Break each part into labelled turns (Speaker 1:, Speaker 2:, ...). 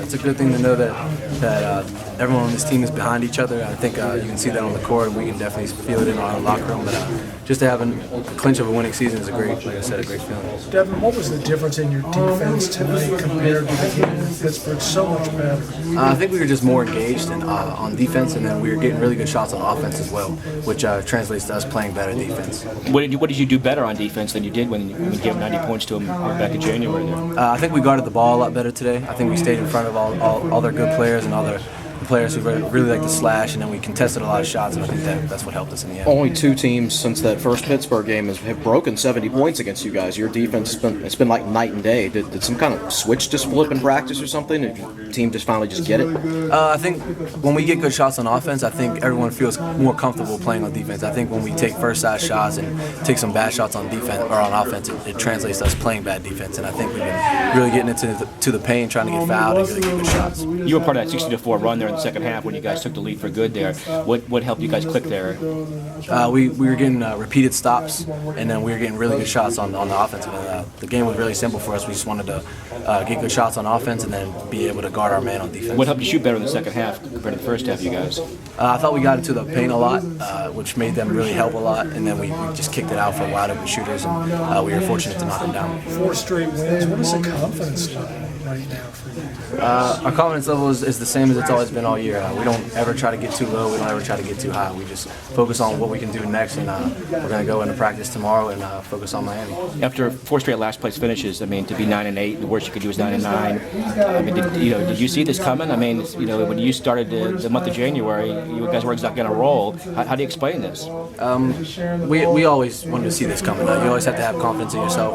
Speaker 1: it's a good thing to know that everyone on this team is behind each other. I think you can see that on the court, and we can definitely feel it in our locker room. But just to have a clinch of a winning season is a great, like I said, a great feeling.
Speaker 2: Devin, what was the difference in your defense tonight compared to the game in Pittsburgh? So much better.
Speaker 1: I think we were just more engaged on defense, and then we were getting really good shots on offense as well, which translates to us playing better defense.
Speaker 3: What did you do better on defense than you did when you gave 90 points to them back in January?
Speaker 1: I think we guarded the ball a lot better today. I think we stayed in front of all their good players and all the players who really like to slash, and then we contested a lot of shots, and I think that's what helped us in the end.
Speaker 4: Only two teams since that first Pittsburgh game have broken 70 points against you guys. Your defense has been like night and day. Did some kind of switch just flip in practice or something? Did your team just finally just get it?
Speaker 1: I think when we get good shots on offense, I think everyone feels more comfortable playing on defense. I think when we take first side shots and take some bad shots on defense or on offense, it translates to us playing bad defense. And I think we've been really getting into the paint, trying to get fouled and really get good shots.
Speaker 3: You were part of that 60-4 run there in the second half when you guys took the lead for good there. What helped you guys click there?
Speaker 1: We were getting repeated stops, and then we were getting really good shots on the offensive end. The game was really simple for us. We just wanted to get good shots on offense and then be able to guard our man on defense.
Speaker 3: What helped you shoot better in the second half compared to the first half, you guys?
Speaker 1: I thought we got into the paint a lot, which made them really help a lot, and then we just kicked it out for wide open shooters, and we were fortunate to knock them down.
Speaker 2: 4 straight wins. What is the confidence level right now for you?
Speaker 1: Our confidence level is the same as it's always been all year. We don't ever try to get too low. We don't ever try to get too high. We just focus on what we can do next, and we're going to go into practice tomorrow and focus on Miami.
Speaker 3: After 4 straight last place finishes, I mean, to be 9-8, the worst you could do is 9-9. I mean, did you see this coming? I mean, when you started the month of January, you guys were exactly on a roll. How do you explain this?
Speaker 1: We always wanted to see this coming. You always have to have confidence in yourself.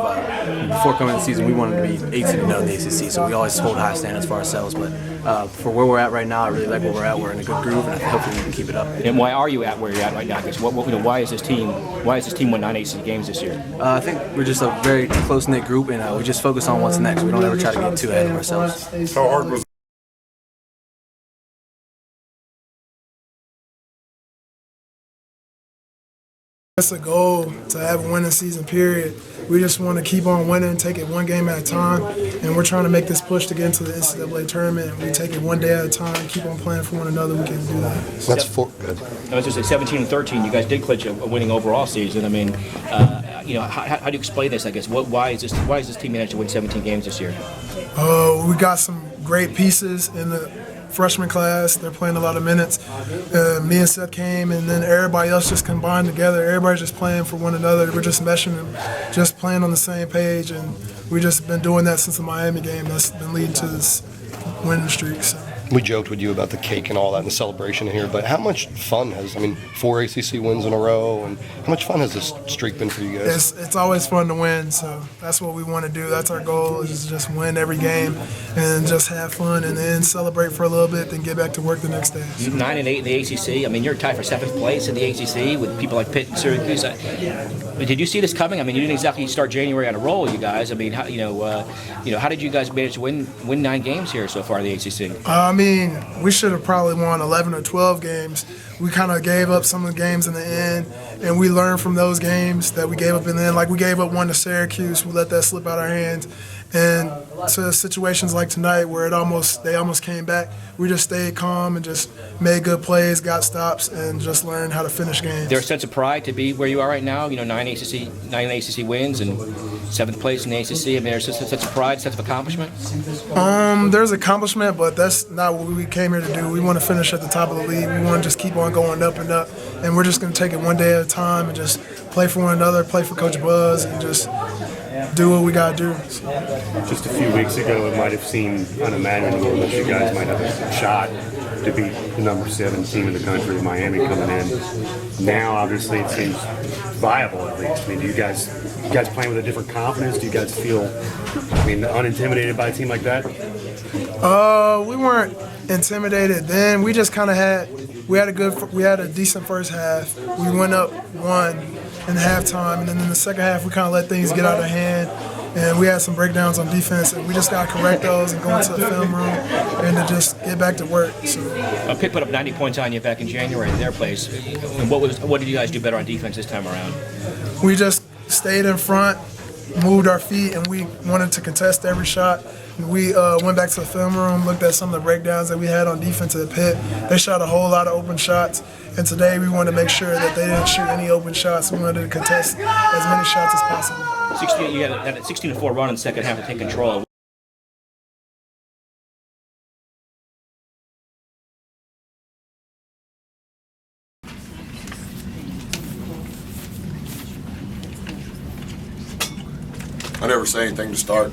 Speaker 1: Before coming to the season, we wanted to be 18-0 in the ACC, so we always hold high standards for ourselves. But for where we're at right now, I really like where we're at. We're in a good groove, and hopefully we can keep it up.
Speaker 3: And why are you at where you're at right now? Because why is this team won 9 ACC games this year?
Speaker 1: I think we're just a very close-knit group, and we just focus on what's next. We don't ever try to get too ahead of ourselves.
Speaker 5: How hard was
Speaker 6: That's the goal, to have a winning season, period. We just want to keep on winning, take it one game at a time, and we're trying to make this push to get into the NCAA tournament. We take it one day at a time, keep on playing for one another, we can do that.
Speaker 5: that's 4 good?
Speaker 3: I was just say 17-13. You guys did clinch a winning overall season. I mean, how do you explain this? I guess why is this team managed to win 17 games this year?
Speaker 6: We got some great pieces in the freshman class. They're playing a lot of minutes. Me and Seth came, and then everybody else just combined together. Everybody's just playing for one another. We're just meshing and just playing on the same page, and we just been doing that since the Miami game. That's been leading to this winning streak. So.
Speaker 5: We joked with you about the cake and all that and the celebration here, but how much fun 4 ACC wins in a row, and how much fun has this streak been for you guys?
Speaker 6: It's always fun to win, so that's what we want to do. That's our goal, is to just win every game and just have fun and then celebrate for a little bit, then get back to work the next day.
Speaker 3: 9-8 in the ACC. I mean, you're tied for 7th place in the ACC with people like Pitt and Syracuse. Did you see this coming? I mean, you didn't exactly start January on a roll, you guys. I mean, how did you guys manage to win 9 games here so far in the ACC?
Speaker 6: I mean, we should have probably won 11 or 12 games. We kind of gave up some of the games in the end, and we learned from those games that we gave up in the end. Like, we gave up one to Syracuse. We let that slip out our hands. And to situations like tonight where they almost came back, we just stayed calm and just made good plays, got stops, and just learned how to finish games.
Speaker 3: There's a sense of pride to be where you are right now. 9 ACC wins and 7th place in the ACC. I mean, there's a sense of pride, sense of accomplishment.
Speaker 6: There's accomplishment, but that's not what we came here to do. We want to finish at the top of the league. We want to just keep on going up and up, and we're just going to take it one day at a time and just play for one another, play for Coach Buzz, and just do what we got to do.
Speaker 7: Just a few weeks ago, it might have seemed unimaginable that you guys might have a shot to beat the number 7 team in the country, Miami, coming in. Now, obviously, it seems viable at least. I mean, do you guys playing with a different confidence? Do you guys feel, unintimidated by a team like that?
Speaker 6: We weren't intimidated then. We just kind of we had a decent first half. We went up 1 in halftime, and then in the second half we kind of let things get out of hand, and we had some breakdowns on defense, and we just got to correct those and go into the film room and to just get back to work. So.
Speaker 3: Pitt put up 90 points on you back in January in their place. What did you guys do better on defense this time around?
Speaker 6: We just stayed in front, moved our feet and we wanted to contest every shot. We went back to the film room, looked at some of the breakdowns that we had on defense at Pitt. They shot a whole lot of open shots, and today we wanted to make sure that they didn't shoot any open shots. We wanted to contest as many shots as possible.
Speaker 3: You had a 16-4 run in the second half to take control.
Speaker 8: I never say anything to start,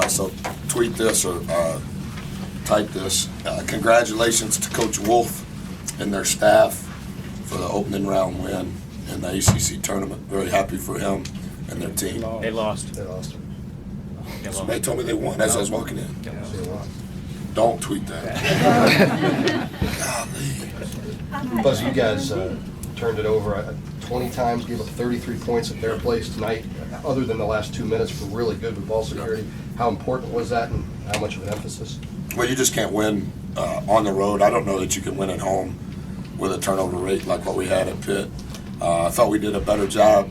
Speaker 8: so tweet this or type this. Congratulations to Coach Wolf and their staff for the opening round win in the ACC tournament. Very happy for him and their team.
Speaker 3: They lost.
Speaker 8: Somebody told me they won as I was walking in. Don't tweet that. Golly.
Speaker 5: Buzz, you guys turned it over 20 times, gave up 33 points at their place tonight. Other than the last 2 minutes, were really good with ball security. How important was that, and how much of an emphasis?
Speaker 8: Well, you just can't win on the road. I don't know that you can win at home with a turnover rate like what we had at Pitt. I thought we did a better job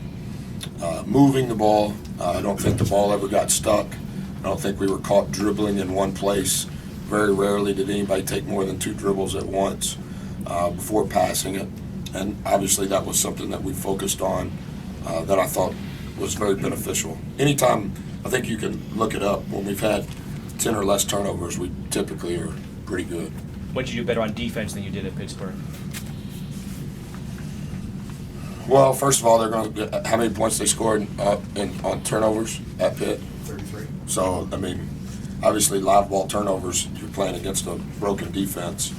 Speaker 8: moving the ball. I don't think the ball ever got stuck. I don't think we were caught dribbling in one place. Very rarely did anybody take more than 2 dribbles at once before passing it. And obviously that was something that we focused on that I thought was very beneficial. Anytime, I think you can look it up, when we've had 10 or less turnovers, we typically are pretty good.
Speaker 3: What did you do better on defense than you did at Pittsburgh?
Speaker 8: Well, first of all, they're going to how many points they scored on turnovers at Pitt?
Speaker 5: 33.
Speaker 8: So, I mean, obviously live ball turnovers, you're playing against a broken defense.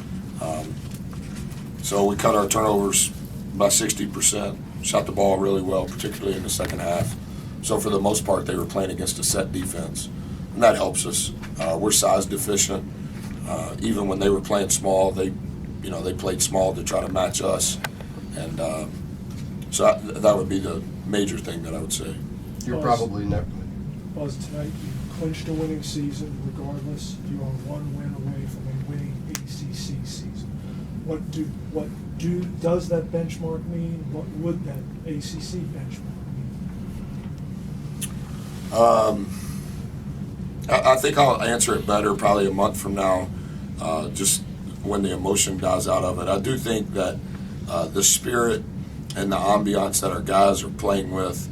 Speaker 8: So we cut our turnovers by 60%, shot the ball really well, particularly in the second half. So for the most part, they were playing against a set defense, and that helps us. We're size deficient. Even when they were playing small, they played small to try to match us, and so that would be the major thing that I would say.
Speaker 5: You're probably never.
Speaker 2: Buzz, tonight you clinched a winning season regardless. You are one win away from a winning ACC season. Does that benchmark mean? What would that ACC benchmark mean?
Speaker 8: I think I'll answer it better probably a month from now, just when the emotion dies out of it. I do think that the spirit and the ambiance that our guys are playing with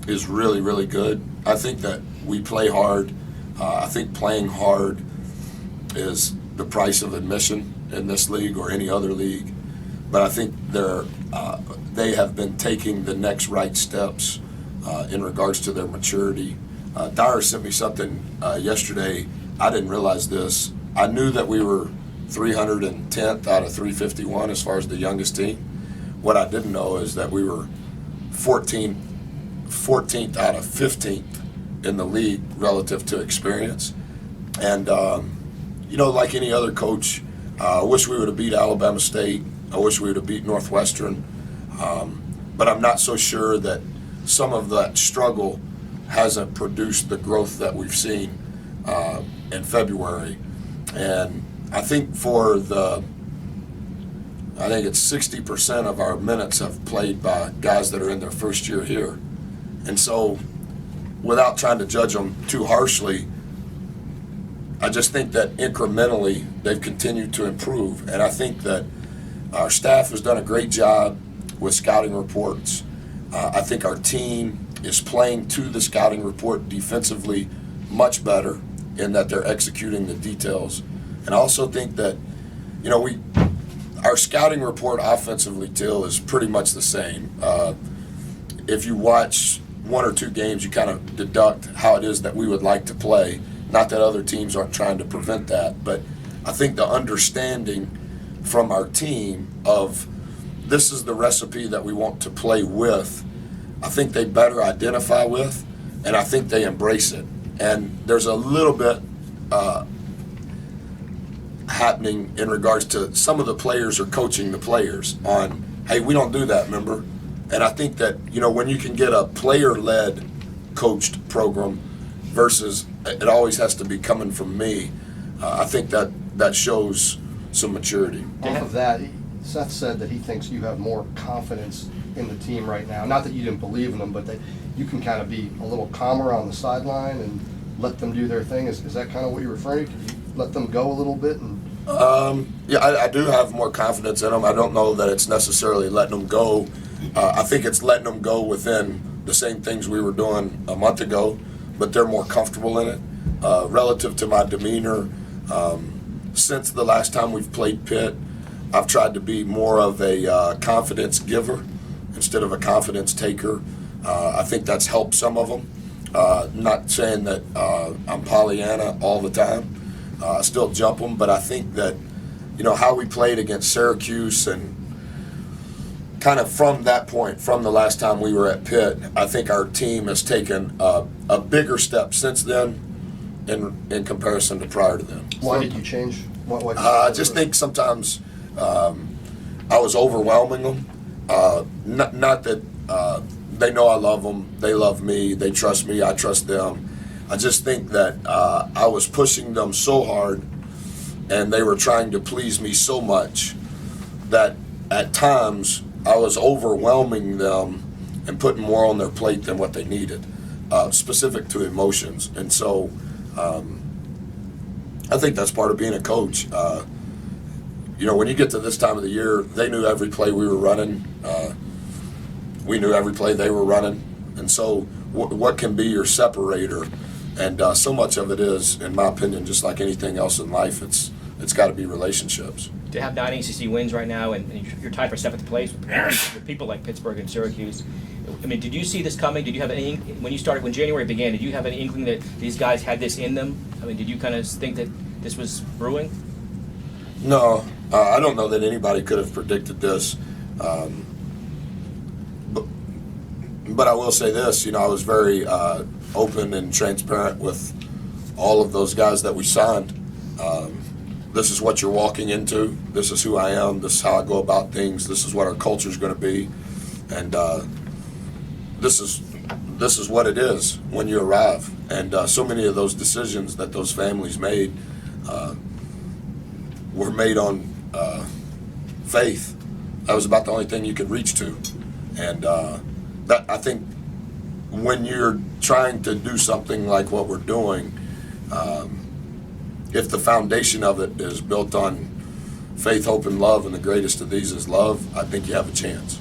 Speaker 8: is really, really good. I think that we play hard. I think playing hard is the price of admission in this league or any other league. But I think they have been taking the next right steps in regards to their maturity. Dyer sent me something yesterday. I didn't realize this. I knew that we were 310th out of 351 as far as the youngest team. What I didn't know is that we were 14th out of 15th in the league relative to experience. And, like any other coach, I wish we would have beat Alabama State. I wish we would have beat Northwestern. But I'm not so sure that some of that struggle hasn't produced the growth that we've seen in February. And I think it's 60% of our minutes have played by guys that are in their first year here. And so, without trying to judge them too harshly, I just think that incrementally they've continued to improve. And I think that our staff has done a great job with scouting reports. I think our team is playing to the scouting report defensively much better in that they're executing the details. And I also think that, our scouting report offensively, Till, is pretty much the same. If you watch 1 or 2 games, you kind of deduct how it is that we would like to play. Not that other teams aren't trying to prevent that, but I think the understanding from our team of this is the recipe that we want to play with, I think they better identify with, and I think they embrace it. And there's a little bit happening in regards to some of the players are coaching the players on, hey, we don't do that, remember? And I think that, when you can get a player-led coached program versus it always has to be coming from me, I think that shows some maturity.
Speaker 5: Off of that, Seth said that he thinks you have more confidence in the team right now? Not that you didn't believe in them, but that you can kind of be a little calmer on the sideline and let them do their thing. Is that kind of what you're referring to? Can you let them go a little bit? And
Speaker 8: Yeah, I do have more confidence in them. I don't know that it's necessarily letting them go. I think it's letting them go within the same things we were doing a month ago, but they're more comfortable in it. Relative to my demeanor, since the last time we've played Pitt, I've tried to be more of a confidence giver instead of a confidence taker. I think that's helped some of them. Not saying that I'm Pollyanna all the time. I still jump them, but I think that, how we played against Syracuse and kind of from that point, from the last time we were at Pitt, I think our team has taken a bigger step since then in comparison to prior to them.
Speaker 5: why did you change? What
Speaker 8: I just think sometimes I was overwhelming them. Not that they know I love them, they love me, they trust me, I trust them. I just think that I was pushing them so hard and they were trying to please me so much that at times I was overwhelming them and putting more on their plate than what they needed, specific to emotions. And so I think that's part of being a coach. When you get to this time of the year, they knew every play we were running. We knew every play they were running. And so what can be your separator? And so much of it is, in my opinion, just like anything else in life, it's got to be relationships.
Speaker 3: To have 9 ACC wins right now, and you're tied for 7th place with people like Pittsburgh and Syracuse. I mean, did you see this coming? Did you have any, when January began, did you have any inkling that these guys had this in them? I mean, did you kind of think that this was brewing?
Speaker 8: No, I don't know that anybody could have predicted this. But I will say this, I was very open and transparent with all of those guys that we signed. This is what you're walking into. This is who I am. This is how I go about things. This is what our culture is going to be. And this is what it is when you arrive. And so many of those decisions that those families made were made on faith. That was about the only thing you could reach to. And that, I think, when you're trying to do something like what we're doing, if the foundation of it is built on faith, hope, and love, and the greatest of these is love, I think you have a chance.